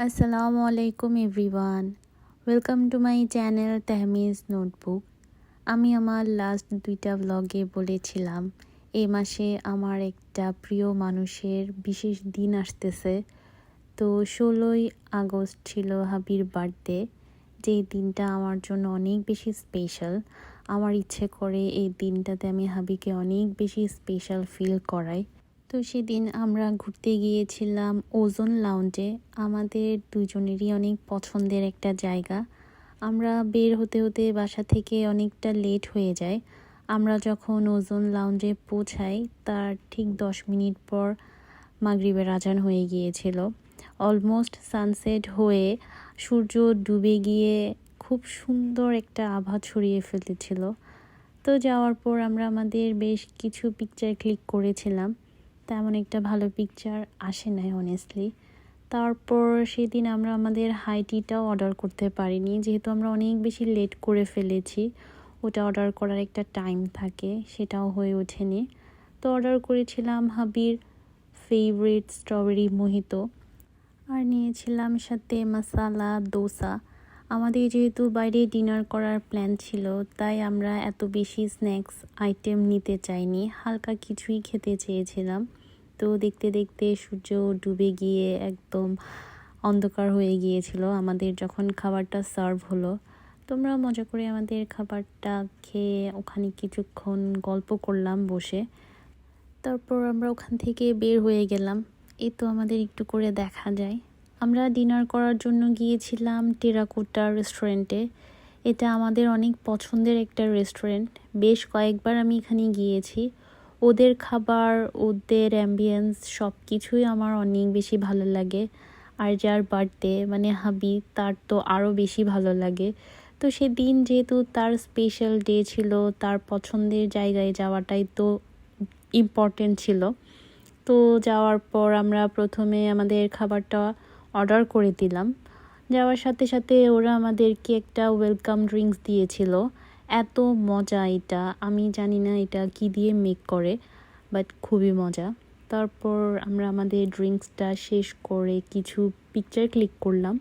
আসসালামু আলাইকুম everyone, welcome to my channel Tahmiz notebook. আমি আমার লাস্ট 2টা ব্লগে বলেছিলাম এই মাসে আমার একটা প্রিয় মানুষের বিশেষ দিন আসতেছে। তো 16ই আগস্ট ছিল হাবির বার্থডে, যেই দিনটা আমার জন্য অনেক বেশি স্পেশাল। আমার ইচ্ছে করে এই দিনটাতে আমি হাবিকে অনেক বেশি স্পেশাল ফিল করাই। তো সেদিন আমরা ঘুরতে গিয়েছিলাম ওজোন লাউঞ্জে। আমাদের দুজনেরই অনেক পছন্দের একটা জায়গা। আমরা বের হতে হতে বাসা থেকে অনেকটা লেট হয়ে যায়। আমরা যখন ওজোন লাউঞ্জে পৌঁছাই তার ঠিক 10 মিনিট পর মাগরিবের আজান হয়ে গিয়েছিল। অলমোস্ট সানসেট হয়ে সূর্য ডুবে গিয়ে খুব সুন্দর একটা আভা ছড়িয়ে ফেলেছিল। তো যাওয়ার পর আমরা আমাদের বেশ কিছু পিকচার ক্লিক করেছিলাম। তেমন একটা ভালো পিকচার আসে নাই অনেস্টলি। তারপর সেদিন আমরা আমাদের হাই টিটাও অর্ডার করতে পারিনি, যেহেতু আমরা অনেক বেশি লেট করে ফেলেছি। ওটা অর্ডার করার একটা টাইম থাকে, সেটাও হয়ে ওঠেনি। তো অর্ডার করেছিলাম হাবির ফেভারিট স্ট্রবেরি মোহিতো, আর নিয়েছিলাম সাথে মশালা দোসা। আমাদের যেহেতু বাইরে ডিনার করার প্ল্যান ছিল, তাই আমরা এত বেশি স্ন্যাক্স আইটেম নিতে চাইনি, হালকা কিছুই খেতে চেয়েছিলাম। তো দেখতে দেখতে সূর্য ডুবে গিয়ে একদম অন্ধকার হয়ে গিয়েছিল আমাদের যখন খাবারটা সার্ভ হলো। তোমরা মজা করে আমাদের খাবারটা খেয়ে ওখানে কিছুক্ষণ গল্প করলাম বসে। তারপর আমরা ওখান থেকে বের হয়ে গেলাম। এই তো আমাদের একটু করে দেখা যায়। আমরা ডিনার করার জন্য গিয়েছিলাম টেরাকোটা রেস্টুরেন্টে। এটা আমাদের অনেক পছন্দের একটা রেস্টুরেন্ট। বেশ কয়েকবার আমি এখানে গিয়েছি। ওদের খাবার, ওদের অ্যাম্বিয়েন্স সব কিছুই আমার অনেক বেশি ভালো লাগে। আর যার বার্থডে মানে হাবি, তার তো আরও বেশি ভালো লাগে। তো সেদিন যেহেতু তার স্পেশাল ডে ছিল, তার পছন্দের জায়গায় যাওয়াটাই তো ইম্পর্টেন্ট ছিল। তো যাওয়ার পর আমরা প্রথমে আমাদের খাবারটা অর্ডার করে দিলাম। যাওয়ার সাথে সাথে ওরা আমাদেরকে একটা ওয়েলকাম ড্রিঙ্কস দিয়েছিল। এত মজা এটা, আমি জানি না এটা কি দিয়ে মেক করে, বাট খুবই মজা। তারপর আমরা আমাদের ড্রিঙ্কসটা শেষ করে কিছু পিকচার ক্লিক করলাম।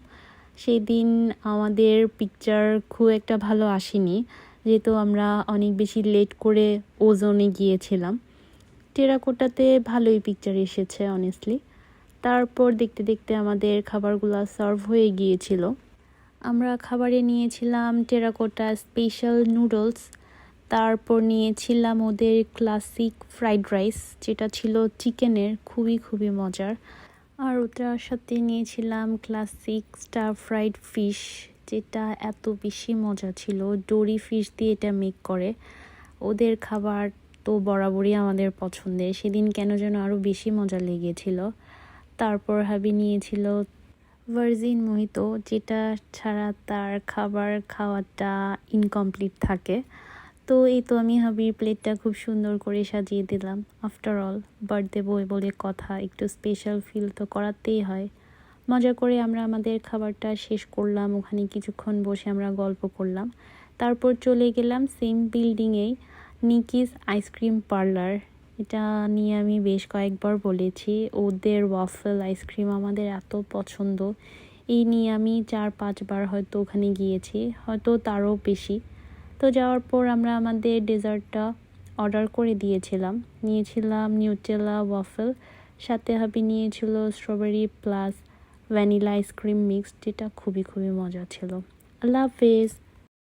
সেদিন আমাদের পিকচার খুব একটা ভালো আসেনি, যেহেতু আমরা অনেক বেশি লেট করে ওজোনে গিয়েছিলাম। টেরাকোটাতে ভালোই পিকচার এসেছে অনেস্টলি। তারপর দেখতে দেখতে আমাদের খাবারগুলো সার্ভ হয়ে গিয়েছিল। আমরা খাবারে নিয়েছিলাম টেরাকোটা স্পেশাল নুডলস, তারপর নিয়েছিলাম ওদের ক্লাসিক ফ্রাইড রাইস, যেটা ছিল চিকেনের, খুবই খুবই মজার। আর ওটার সাথে নিয়েছিলাম ক্লাসিক স্টার ফ্রাইড ফিশ, যেটা এত বেশি মজা ছিল। ডোরি ফিশ দিয়ে এটা মেক করে। ওদের খাবার তো বরাবরই আমাদের পছন্দের, সেদিন কেন যেন আরও বেশি মজা লেগেছিল। তারপর হাবি নিয়েছিল ভার্জিন মোহিতো, যেটা ছাড়া তার খাবার খাওয়াটা ইনকমপ্লিট থাকে। তো এই তো আমি হাবির প্লেটটা খুব সুন্দর করে সাজিয়ে দিলাম। আফটার অল বার্থডে বয় বলে কথা, একটু স্পেশাল ফিল তো করাতেই হয়। মজা করে আমরা আমাদের খাবারটা শেষ করলাম। ওখানে কিছুক্ষণ বসে আমরা গল্প করলাম। তারপর চলে গেলাম সেম বিল্ডিংয়েই নিকিস আইসক্রিম পার্লার। এটা নিয়ে আমি বেশ কয়েকবার বলেছি, ওদের ওয়াফেল আইসক্রিম আমাদের এত পছন্দ। এই নিয়ে আমি 4-5 বার হয়তো ওখানে গিয়েছি, হয়তো তারও বেশি। তো যাওয়ার পর আমরা আমাদের ডেজার্টটা অর্ডার করে দিয়েছিলাম। নিয়েছিলাম নিউটেলা ওয়াফেল, সাথে হাবি নিয়েছিল strawberry plus vanilla ice cream mix, যেটা খুবই খুবই মজা ছিল। আল্লাহ হাফেজ।